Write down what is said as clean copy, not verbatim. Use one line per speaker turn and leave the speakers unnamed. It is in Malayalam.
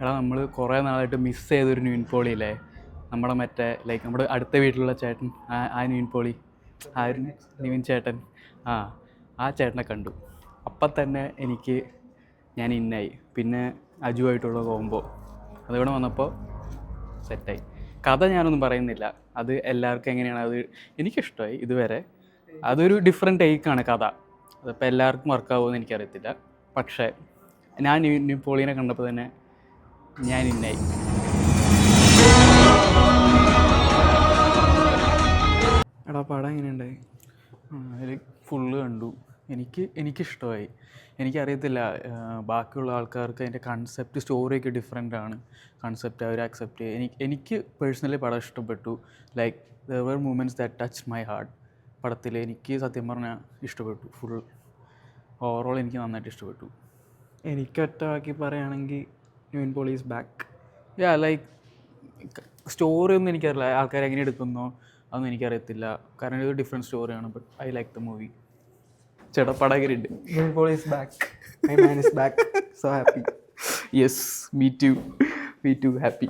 എടാ നമ്മൾ കുറേ നാളായിട്ട് മിസ് ചെയ്തൊരു ന്യൂൻ പോളിയില്ലേ, നമ്മുടെ മറ്റേ ലൈക്ക് നമ്മുടെ അടുത്ത വീട്ടിലുള്ള ചേട്ടൻ, ആ ന്യൂൻ പോളി, ആ ഒരു നിവിൻ ചേട്ടൻ. ആ ആ ചേട്ടനെ കണ്ടു. അപ്പം തന്നെ ഞാൻ ഇന്നായി. പിന്നെ അജുവായിട്ടുള്ള കോംബോ അതുകൂടെ വന്നപ്പോൾ സെറ്റായി. കഥ ഞാനൊന്നും പറയുന്നില്ല, അത് എല്ലാവർക്കും എങ്ങനെയാണ്, അത് എനിക്കിഷ്ടമായി ഇതുവരെ. അതൊരു ഡിഫറെൻറ്റ് ടേക്കാണ് കഥ. അതിപ്പോൾ എല്ലാവർക്കും വർക്കാവുമെന്ന് എനിക്കറിയത്തില്ല. പക്ഷേ ഞാൻ ന്യൂ പോളീനെ കണ്ടപ്പോൾ തന്നെ ഞാൻ ഇന്നായി. എടാ പടം എങ്ങനെയുണ്ടായി? അതിൽ ഫുള്ള് കണ്ടു. എനിക്കിഷ്ടമായി. എനിക്കറിയത്തില്ല ബാക്കിയുള്ള ആൾക്കാർക്ക് അതിൻ്റെ കൺസെപ്റ്റ് സ്റ്റോറിയൊക്കെ ഡിഫറെൻ്റ് ആണ്. കൺസെപ്റ്റ് അവർ അക്സെപ്റ്റ് ചെയ്യും. എനിക്ക് പേഴ്സണലി പടം ഇഷ്ടപ്പെട്ടു. Like there were moments that touch my heart. പടത്തിൽ എനിക്ക് സത്യം പറഞ്ഞാൽ ഇഷ്ടപ്പെട്ടു. ഫുൾ ഓവറോൾ എനിക്ക് നന്നായിട്ട് ഇഷ്ടപ്പെട്ടു.
എനിക്കൊറ്റവാക്കി പറയുകയാണെങ്കിൽ ന്യൂൻ പോളീസ് ബാക്ക്.
ലൈക്ക് സ്റ്റോറി ഒന്നും എനിക്കറിയില്ല, ആൾക്കാർ എങ്ങനെ എടുക്കുന്നോ അതൊന്നും എനിക്കറിയത്തില്ല. കാരണം ഇതൊരു ഡിഫറെൻറ്റ് സ്റ്റോറിയാണ്. But I like the movie. ചേട്ടാ പടകരുണ്ട്.
Nivin Pauly's back. My man is back. So happy.
Yes, me too happy.